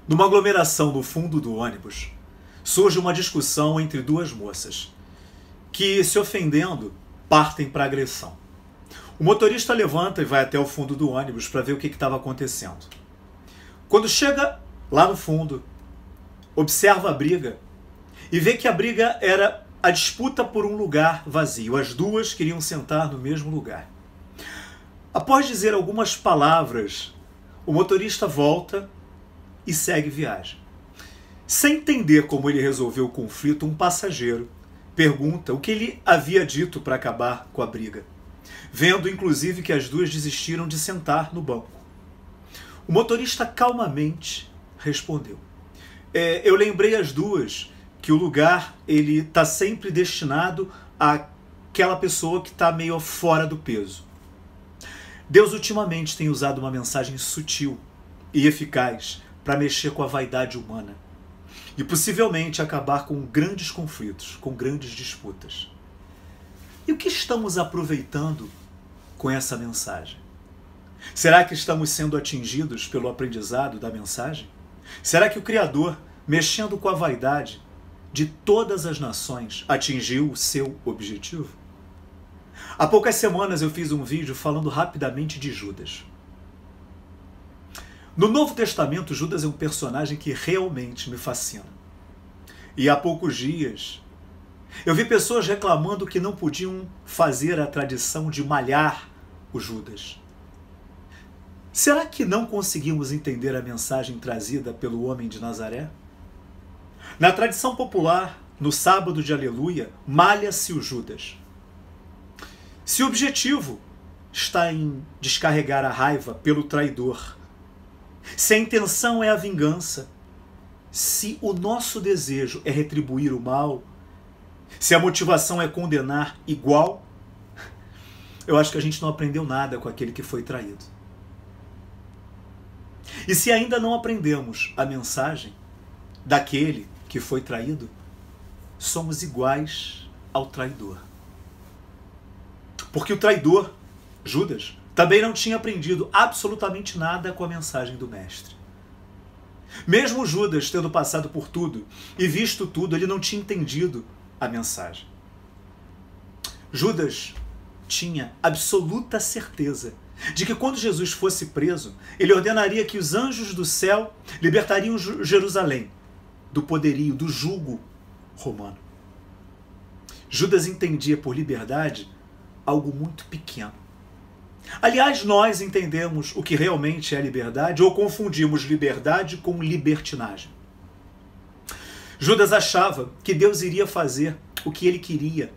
Numa aglomeração no fundo do ônibus, surge uma discussão entre duas moças, que, se ofendendo, partem para a agressão. O motorista levanta e vai até o fundo do ônibus para ver o que estava acontecendo. Quando chega lá no fundo, observa a briga e vê que a briga era a disputa por um lugar vazio. As duas queriam sentar no mesmo lugar. Após dizer algumas palavras, o motorista volta e segue viagem. Sem entender como ele resolveu o conflito, um passageiro pergunta o que ele havia dito para acabar com a briga, vendo inclusive que as duas desistiram de sentar no banco. O motorista calmamente respondeu: eu lembrei as duas que o lugar ele está sempre destinado àquela pessoa que está meio fora do peso. Deus ultimamente tem usado uma mensagem sutil e eficaz para mexer com a vaidade humana e possivelmente acabar com grandes conflitos, com grandes disputas. E o que estamos aproveitando com essa mensagem? Será que estamos sendo atingidos pelo aprendizado da mensagem? Será que o Criador, mexendo com a vaidade de todas as nações, atingiu o seu objetivo? Há poucas semanas eu fiz um vídeo falando rapidamente de Judas. No Novo Testamento, Judas é um personagem que realmente me fascina. E há poucos dias, eu vi pessoas reclamando que não podiam fazer a tradição de malhar o Judas. Será que não conseguimos entender a mensagem trazida pelo homem de Nazaré? Na tradição popular, no sábado de Aleluia, malha-se o Judas. Se o objetivo está em descarregar a raiva pelo traidor, se a intenção é a vingança, se o nosso desejo é retribuir o mal, se a motivação é condenar igual, eu acho que a gente não aprendeu nada com aquele que foi traído. E se ainda não aprendemos a mensagem daquele que foi traído, somos iguais ao traidor. Porque o traidor, Judas, também não tinha aprendido absolutamente nada com a mensagem do Mestre. Mesmo Judas tendo passado por tudo e visto tudo, ele não tinha entendido a mensagem. Judas tinha absoluta certeza de que quando Jesus fosse preso, ele ordenaria que os anjos do céu libertariam Jerusalém do poderio, do jugo romano. Judas entendia por liberdade algo muito pequeno. Aliás, nós entendemos o que realmente é liberdade ou confundimos liberdade com libertinagem. Judas achava que Deus iria fazer o que ele queria,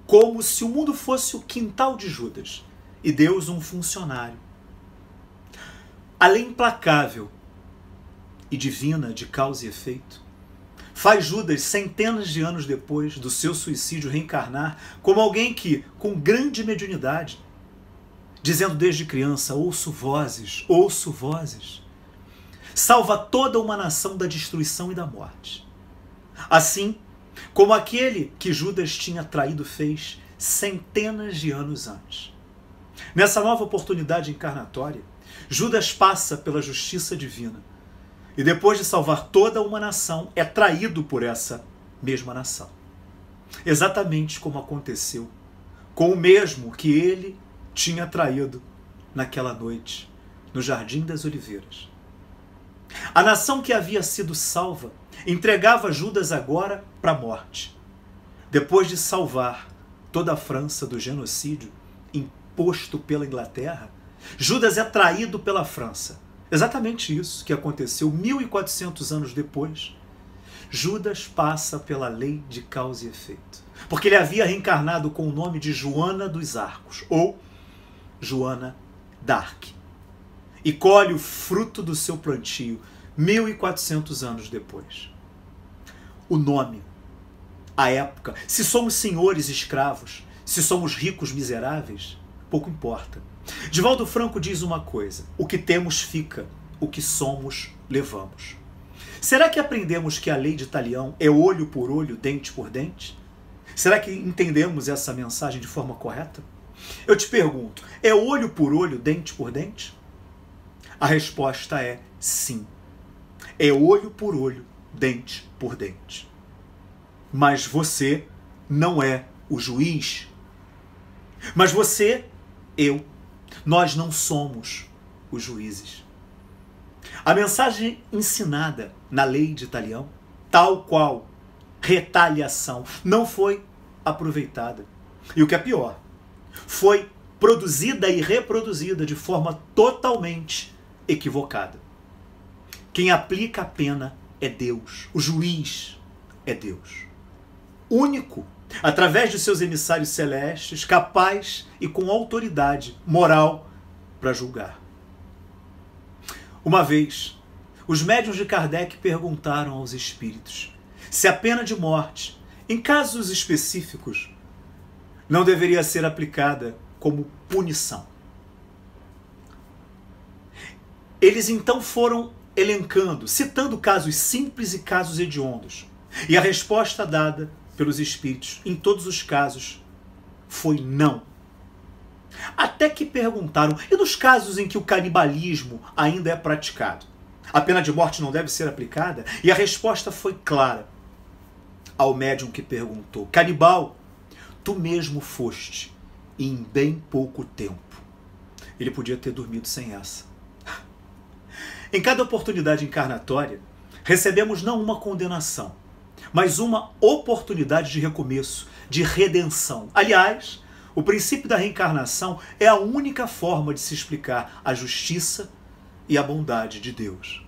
como se o mundo fosse o quintal de Judas e Deus um funcionário. A lei implacável e divina de causa e efeito faz Judas, centenas de anos depois do seu suicídio, reencarnar como alguém que, com grande mediunidade, dizendo desde criança: ouço vozes, salva toda uma nação da destruição e da morte. Assim como aquele que Judas tinha traído fez centenas de anos antes. Nessa nova oportunidade encarnatória, Judas passa pela justiça divina e depois de salvar toda uma nação, é traído por essa mesma nação. Exatamente como aconteceu com o mesmo que ele tinha traído naquela noite, no Jardim das Oliveiras. A nação que havia sido salva entregava Judas agora para a morte. Depois de salvar toda a França do genocídio imposto pela Inglaterra, Judas é traído pela França. Exatamente isso que aconteceu 1400 anos depois. Judas passa pela lei de causa e efeito, porque ele havia reencarnado com o nome de Joana dos Arcos, ou Joana d'Arc, e colhe o fruto do seu plantio 1400 anos depois. O nome, a época, se somos senhores escravos, se somos ricos miseráveis, pouco importa. Divaldo Franco diz uma coisa: o que temos fica, o que somos levamos. Será que aprendemos que a lei de Talião é olho por olho, dente por dente? Será que entendemos essa mensagem de forma correta? Eu te pergunto, é olho por olho, dente por dente? A resposta é sim. É olho por olho, dente por dente. Mas você não é o juiz. Mas você, eu, nós não somos os juízes. A mensagem ensinada na lei de Italião, tal qual retaliação, não foi aproveitada. E o que é pior, foi produzida e reproduzida de forma totalmente equivocada. Quem aplica a pena é Deus. O juiz é Deus. Único, através de seus emissários celestes, capaz e com autoridade moral para julgar. Uma vez, os médiuns de Kardec perguntaram aos espíritos se a pena de morte, em casos específicos, não deveria ser aplicada como punição. Eles então foram elencando, citando casos simples e casos hediondos. E a resposta dada pelos espíritos, em todos os casos, foi não. Até que perguntaram, e nos casos em que o canibalismo ainda é praticado, a pena de morte não deve ser aplicada? E a resposta foi clara ao médium que perguntou: canibal, tu mesmo foste, e em bem pouco tempo. Ele podia ter dormido sem essa. Em cada oportunidade encarnatória, recebemos não uma condenação, mas uma oportunidade de recomeço, de redenção. Aliás, o princípio da reencarnação é a única forma de se explicar a justiça e a bondade de Deus.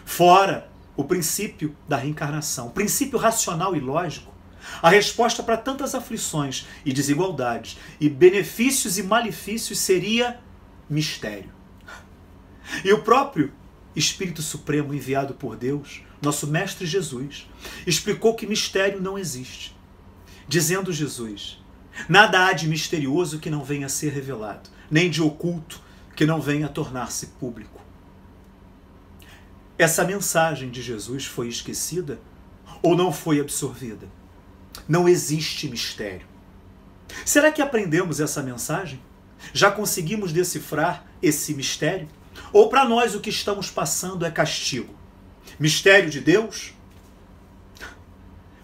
Fora o princípio da reencarnação, princípio racional e lógico, a resposta para tantas aflições e desigualdades e benefícios e malefícios seria mistério. E o próprio Espírito Supremo enviado por Deus, nosso Mestre Jesus, explicou que mistério não existe. Dizendo Jesus: nada há de misterioso que não venha a ser revelado, nem de oculto que não venha a tornar-se público. Essa mensagem de Jesus foi esquecida ou não foi absorvida? Não existe mistério. Será que aprendemos essa mensagem? Já conseguimos decifrar esse mistério? Ou para nós o que estamos passando é castigo? Mistério de Deus?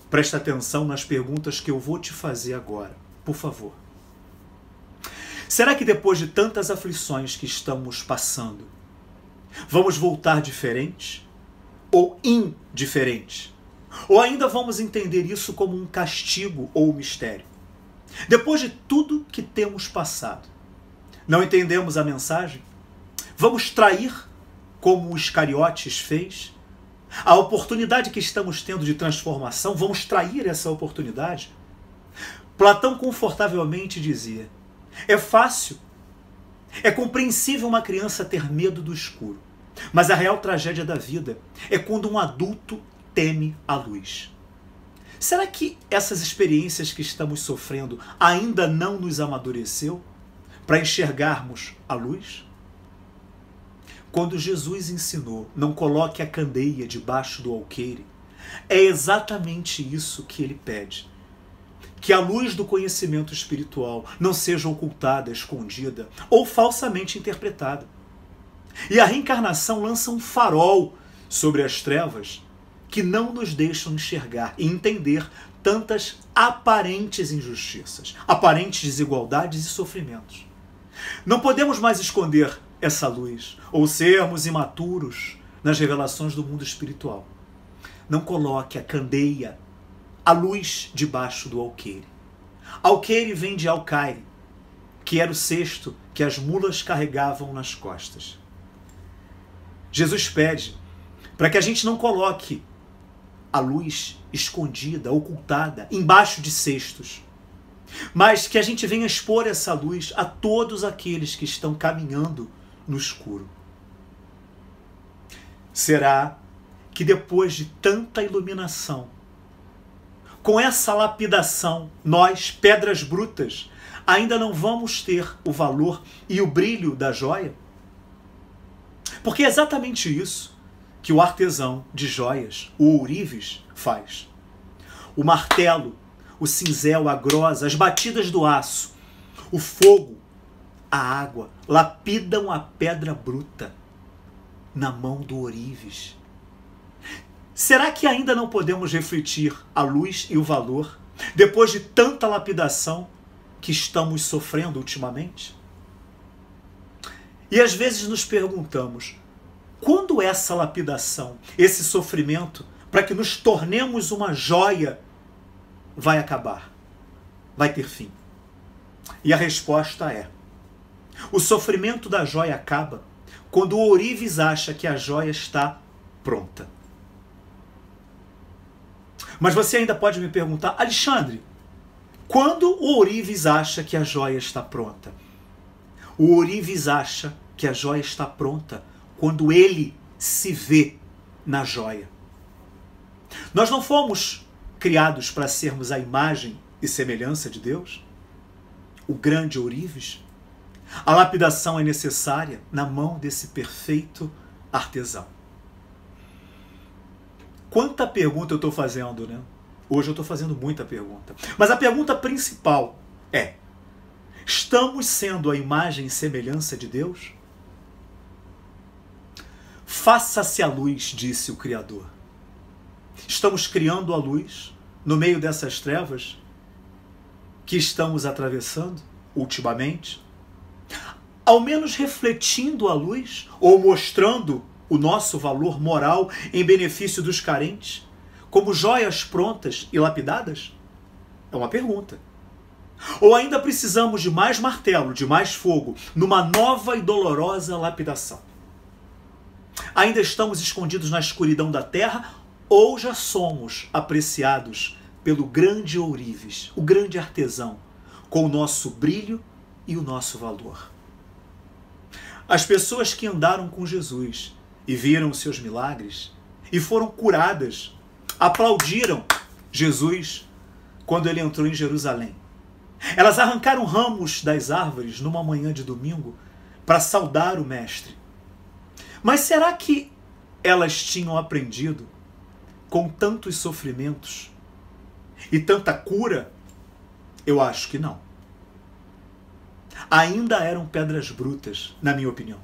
Presta atenção nas perguntas que eu vou te fazer agora, por favor. Será que depois de tantas aflições que estamos passando, vamos voltar diferentes ou indiferentes? Ou ainda vamos entender isso como um castigo ou um mistério? Depois de tudo que temos passado, não entendemos a mensagem? Vamos trair como o Iscariotes fez? A oportunidade que estamos tendo de transformação, vamos trair essa oportunidade? Platão confortavelmente dizia: é fácil, é compreensível uma criança ter medo do escuro, mas a real tragédia da vida é quando um adulto teme a luz. Será que essas experiências que estamos sofrendo ainda não nos amadureceu para enxergarmos a luz? Quando Jesus ensinou, não coloque a candeia debaixo do alqueire, é exatamente isso que ele pede. Que a luz do conhecimento espiritual não seja ocultada, escondida ou falsamente interpretada. E a reencarnação lança um farol sobre as trevas que não nos deixam enxergar e entender tantas aparentes injustiças, aparentes desigualdades e sofrimentos. Não podemos mais esconder essa luz, ou sermos imaturos nas revelações do mundo espiritual. Não coloque a candeia, a luz debaixo do alqueire. Alqueire vem de alcaire, que era o cesto que as mulas carregavam nas costas. Jesus pede para que a gente não coloque a luz escondida, ocultada, embaixo de cestos, mas que a gente venha expor essa luz a todos aqueles que estão caminhando no escuro. Será que depois de tanta iluminação, com essa lapidação, nós, pedras brutas, ainda não vamos ter o valor e o brilho da joia? Porque é exatamente isso que o artesão de joias, o ourives, faz. O martelo, o cinzel, a grosa, as batidas do aço, o fogo, a água, lapidam a pedra bruta na mão do ourives. Será que ainda não podemos refletir a luz e o valor depois de tanta lapidação que estamos sofrendo ultimamente? E às vezes nos perguntamos, quando essa lapidação, esse sofrimento, para que nos tornemos uma joia, vai acabar? Vai ter fim? E a resposta é, o sofrimento da joia acaba quando o ourives acha que a joia está pronta. Mas você ainda pode me perguntar, Alexandre, quando o ourives acha que a joia está pronta? O ourives acha que a joia está pronta quando ele se vê na joia. Nós não fomos criados para sermos a imagem e semelhança de Deus? O grande ourives? A lapidação é necessária na mão desse perfeito artesão. Quanta pergunta eu estou fazendo, né? Hoje eu estou fazendo muita pergunta. Mas a pergunta principal é, estamos sendo a imagem e semelhança de Deus? Faça-se a luz, disse o Criador. Estamos criando a luz no meio dessas trevas que estamos atravessando ultimamente? Ao menos refletindo a luz ou mostrando o nosso valor moral em benefício dos carentes, como joias prontas e lapidadas? É uma pergunta. Ou ainda precisamos de mais martelo, de mais fogo, numa nova e dolorosa lapidação? Ainda estamos escondidos na escuridão da terra ou já somos apreciados pelo grande ourives, o grande artesão, com o nosso brilho e o nosso valor? As pessoas que andaram com Jesus e viram os seus milagres e foram curadas, aplaudiram Jesus quando ele entrou em Jerusalém. Elas arrancaram ramos das árvores numa manhã de domingo para saudar o Mestre. Mas será que elas tinham aprendido, com tantos sofrimentos e tanta cura? Eu acho que não. Ainda eram pedras brutas, na minha opinião.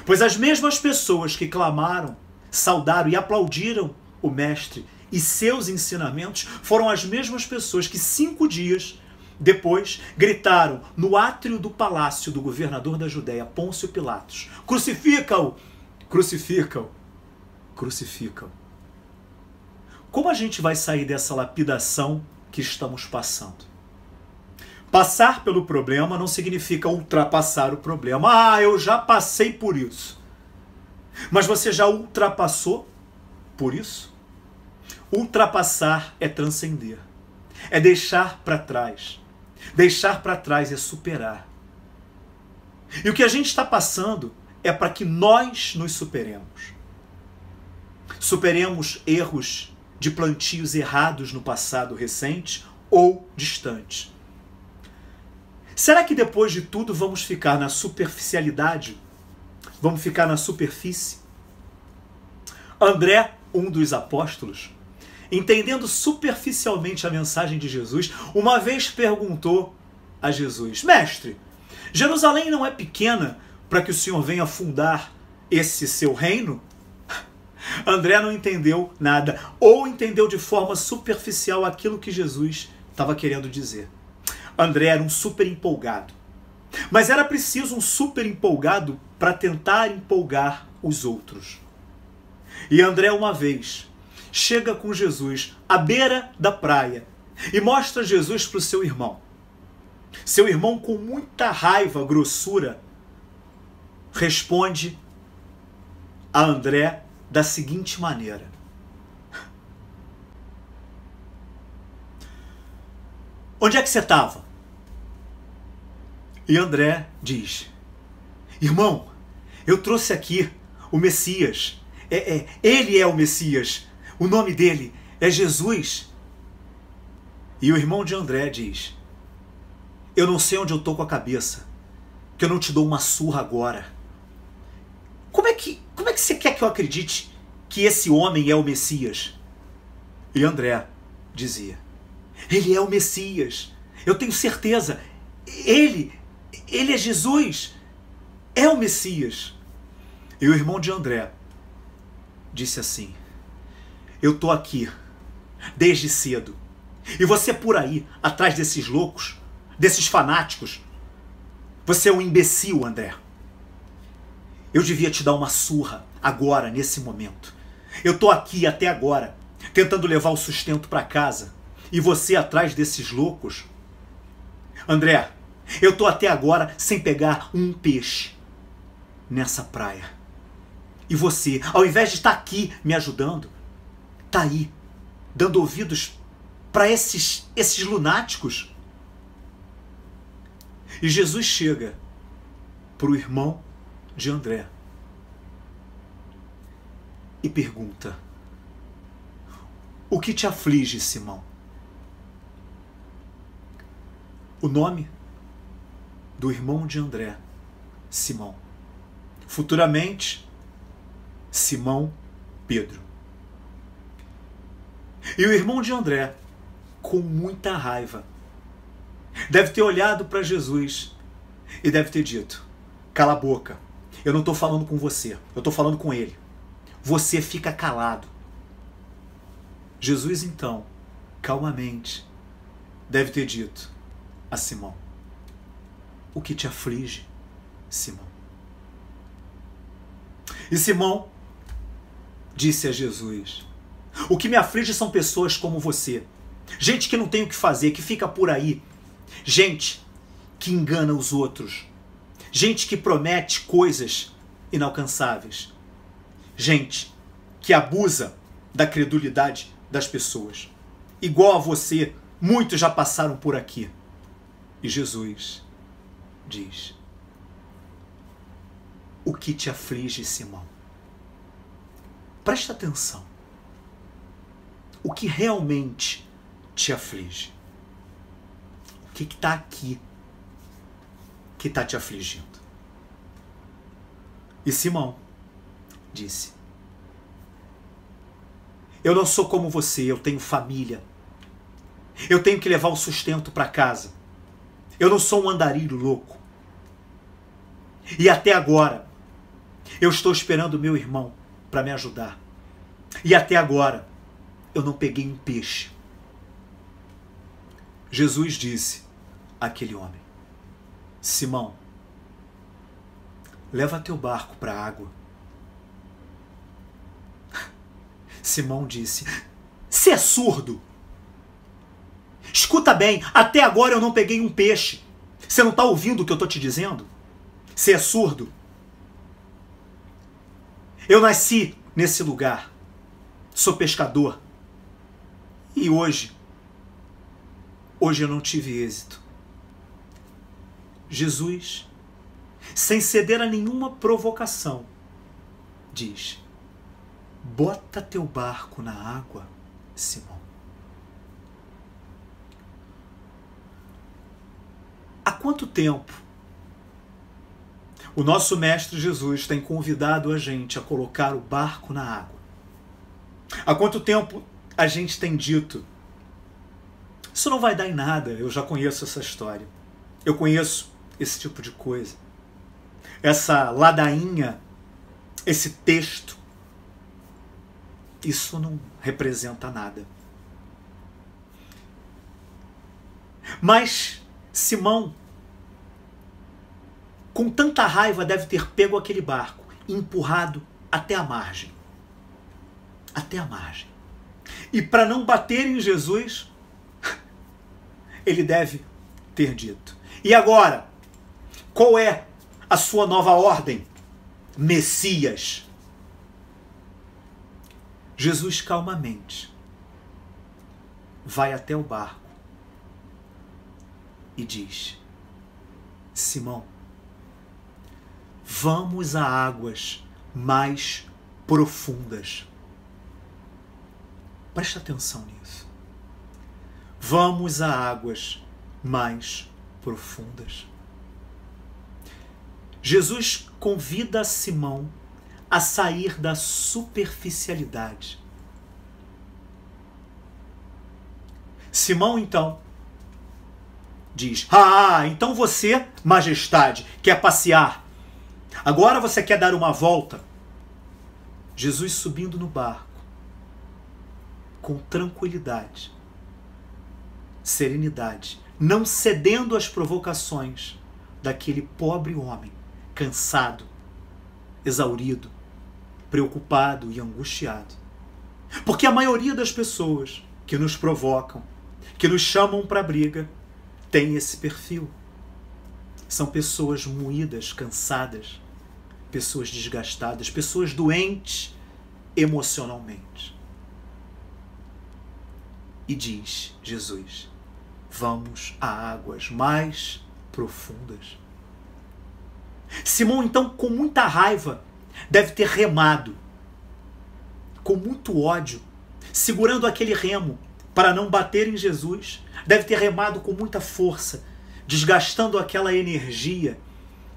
Pois as mesmas pessoas que clamaram, saudaram e aplaudiram o Mestre e seus ensinamentos foram as mesmas pessoas que 5 dias depois gritaram no átrio do palácio do governador da Judéia, Pôncio Pilatos: crucifica-o! Crucifica-o! Crucifica-o! Como a gente vai sair dessa lapidação que estamos passando? Passar pelo problema não significa ultrapassar o problema. Ah, eu já passei por isso. Mas você já ultrapassou por isso? Ultrapassar é transcender. É deixar para trás. Deixar para trás é superar. E o que a gente está passando é para que nós nos superemos. Superemos erros de plantios errados no passado recente ou distante. Será que depois de tudo vamos ficar na superficialidade? Vamos ficar na superfície? André, um dos apóstolos, entendendo superficialmente a mensagem de Jesus, uma vez perguntou a Jesus: Mestre, Jerusalém não é pequena para que o Senhor venha fundar esse seu reino? André não entendeu nada, ou entendeu de forma superficial aquilo que Jesus estava querendo dizer. André era um super empolgado. Mas era preciso um super empolgado para tentar empolgar os outros. E André, uma vez, chega com Jesus à beira da praia e mostra Jesus para o seu irmão. Seu irmão, com muita raiva, grossura, responde a André da seguinte maneira: onde é que você estava? E André diz: irmão, eu trouxe aqui o Messias. Ele é o Messias. O nome dele é Jesus. E o irmão de André diz: eu não sei onde eu estou com a cabeça, que eu não te dou uma surra agora. Como é que você quer que eu acredite que esse homem é o Messias? E André dizia: ele é o Messias. Eu tenho certeza. Ele é Jesus. É o Messias. E o irmão de André disse assim: eu tô aqui desde cedo. E você por aí, atrás desses loucos, desses fanáticos, você é um imbecil, André. Eu devia te dar uma surra agora, nesse momento. Eu tô aqui até agora, tentando levar o sustento para casa. E você atrás desses loucos? André, eu tô até agora sem pegar um peixe nessa praia. E você, ao invés de estar aqui me ajudando, tá aí, dando ouvidos para esses lunáticos. E Jesus chega para o irmão de André e pergunta: o que te aflige, Simão? O nome do irmão de André, Simão. Futuramente, Simão Pedro. E o irmão de André, com muita raiva, deve ter olhado para Jesus e deve ter dito: cala a boca, eu não estou falando com você, eu estou falando com ele. Você fica calado. Jesus, então, calmamente, deve ter dito a Simão: o que te aflige, Simão? E Simão disse a Jesus: o que me aflige são pessoas como você. Gente que não tem o que fazer, que fica por aí. Gente que engana os outros. Gente que promete coisas inalcançáveis. Gente que abusa da credulidade das pessoas. Igual a você, muitos já passaram por aqui. E Jesus diz: o que te aflige, Simão? Presta atenção. O que realmente te aflige? O que está aqui que está te afligindo? E Simão disse: eu não sou como você, eu tenho família. Eu tenho que levar o sustento para casa. Eu não sou um andarilho louco. E até agora, eu estou esperando meu irmão para me ajudar. E até agora, eu não peguei um peixe. Jesus disse àquele homem: Simão, leva teu barco para a água. Simão disse: você é surdo? Escuta bem, até agora eu não peguei um peixe. Você não está ouvindo o que eu estou te dizendo? Você é surdo? Eu nasci nesse lugar. Sou pescador. E hoje eu não tive êxito. Jesus, sem ceder a nenhuma provocação, diz: bota teu barco na água, Simão. Há quanto tempo o nosso Mestre Jesus tem convidado a gente a colocar o barco na água? Há quanto tempo a gente tem dito: isso não vai dar em nada, eu já conheço essa história, eu conheço esse tipo de coisa, essa ladainha, esse texto, isso não representa nada. Mas Simão, com tanta raiva, deve ter pego aquele barco e empurrado até a margem. Até a margem. E para não bater em Jesus, ele deve ter dito: e agora, qual é a sua nova ordem, Messias? Jesus calmamente vai até o barco e diz: Simão, vamos a águas mais profundas. Presta atenção nisso. Vamos a águas mais profundas. Jesus convida Simão a sair da superficialidade. Simão, então, diz: então você, majestade, quer passear. Agora você quer dar uma volta. Jesus, subindo no barco, com tranquilidade, serenidade, não cedendo às provocações daquele pobre homem, cansado, exaurido, preocupado e angustiado. Porque a maioria das pessoas que nos provocam, que nos chamam para a briga, tem esse perfil. São pessoas moídas, cansadas, pessoas desgastadas, pessoas doentes emocionalmente. E diz Jesus: vamos a águas mais profundas. Simão, então, com muita raiva, deve ter remado, com muito ódio, segurando aquele remo para não bater em Jesus. Deve ter remado com muita força, desgastando aquela energia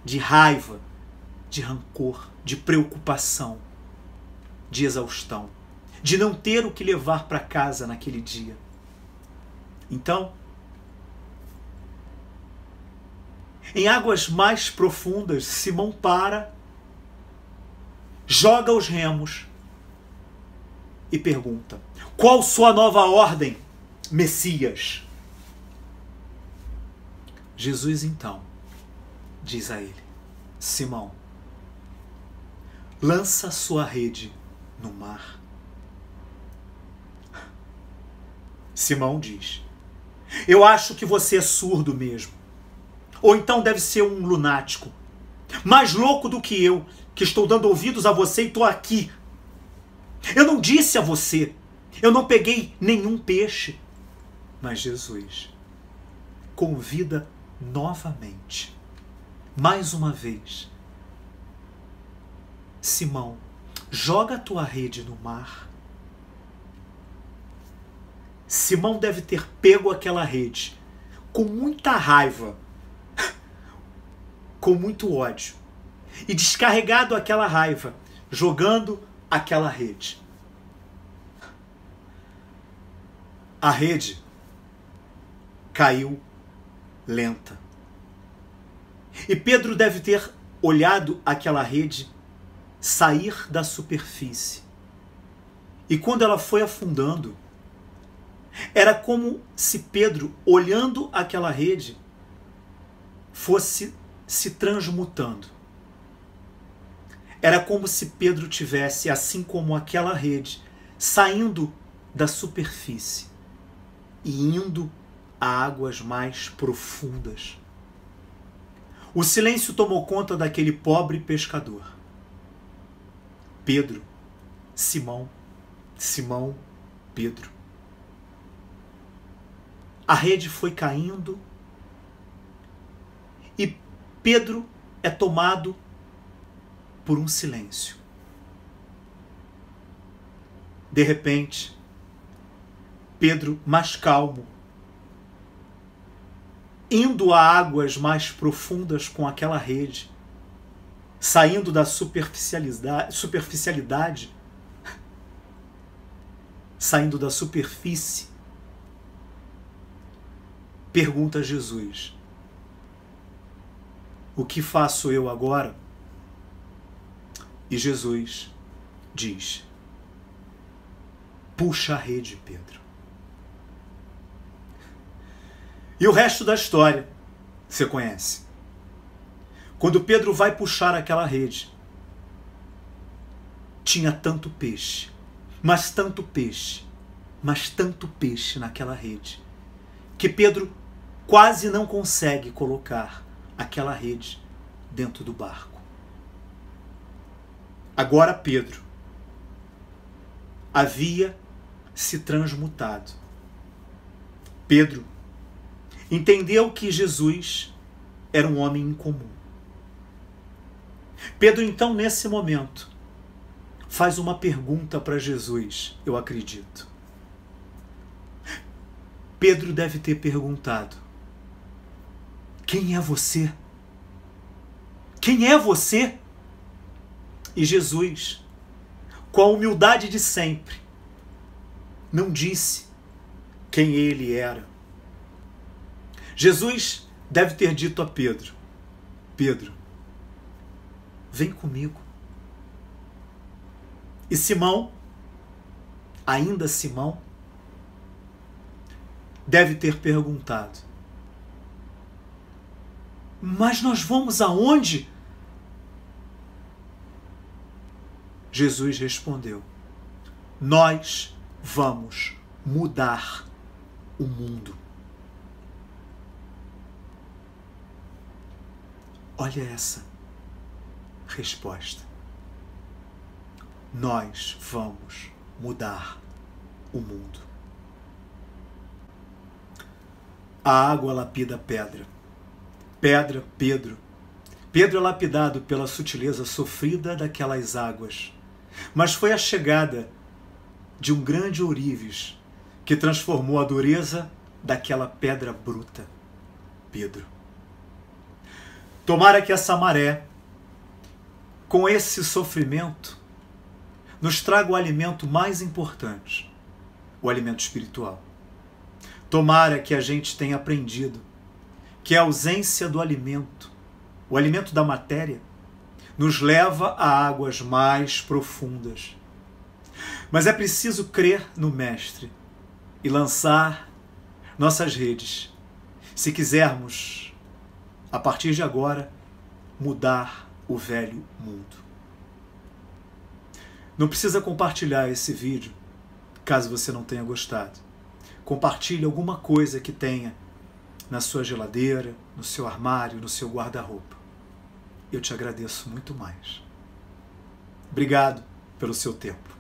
de raiva, de rancor, de preocupação, de exaustão, de não ter o que levar para casa naquele dia. Então, em águas mais profundas, Simão para, joga os remos e pergunta: qual sua nova ordem, Messias? Jesus então diz a ele: Simão, lança sua rede no mar. Simão diz: eu acho que você é surdo mesmo. Ou então deve ser um lunático, mais louco do que eu, que estou dando ouvidos a você e estou aqui. Eu não disse a você, eu não peguei nenhum peixe. Mas Jesus convida novamente, mais uma vez: Simão, joga a tua rede no mar. Simão deve ter pego aquela rede com muita raiva, com muito ódio, e descarregado aquela raiva, jogando aquela rede. A rede caiu lenta. E Pedro deve ter olhado aquela rede sair da superfície. E quando ela foi afundando, era como se Pedro, olhando aquela rede, fosse se transmutando. Era como se Pedro tivesse, assim como aquela rede, saindo da superfície e indo a águas mais profundas. O silêncio tomou conta daquele pobre pescador. Pedro, Simão, Simão, Pedro. A rede foi caindo e Pedro é tomado por um silêncio. De repente, Pedro, mais calmo, indo a águas mais profundas com aquela rede, saindo da superficialidade, saindo da superfície, pergunta a Jesus: o que faço eu agora? E Jesus diz: puxa a rede, Pedro. E o resto da história você conhece. Quando Pedro vai puxar aquela rede, tinha tanto peixe, mas tanto peixe, mas tanto peixe naquela rede, que Pedro quase não consegue colocar aquela rede dentro do barco. Agora Pedro havia se transmutado. Pedro entendeu que Jesus era um homem incomum. Pedro, então, nesse momento, faz uma pergunta para Jesus, eu acredito. Pedro deve ter perguntado: quem é você? Quem é você? E Jesus, com a humildade de sempre, não disse quem ele era. Jesus deve ter dito a Pedro: Pedro, vem comigo. E Simão, ainda Simão, deve ter perguntado: mas nós vamos aonde? Jesus respondeu: nós vamos mudar o mundo. Olha essa resposta. Nós vamos mudar o mundo. A água lapida pedra. Pedra, Pedro. Pedro é lapidado pela sutileza sofrida daquelas águas. Mas foi a chegada de um grande ourives que transformou a dureza daquela pedra bruta. Pedro. Tomara que essa maré, com esse sofrimento, nos traga o alimento mais importante, o alimento espiritual. Tomara que a gente tenha aprendido que a ausência do alimento, o alimento da matéria, nos leva a águas mais profundas. Mas é preciso crer no Mestre e lançar nossas redes, se quisermos, a partir de agora, mudar o velho mundo. Não precisa compartilhar esse vídeo, caso você não tenha gostado. Compartilhe alguma coisa que tenha na sua geladeira, no seu armário, no seu guarda-roupa. Eu te agradeço muito mais. Obrigado pelo seu tempo.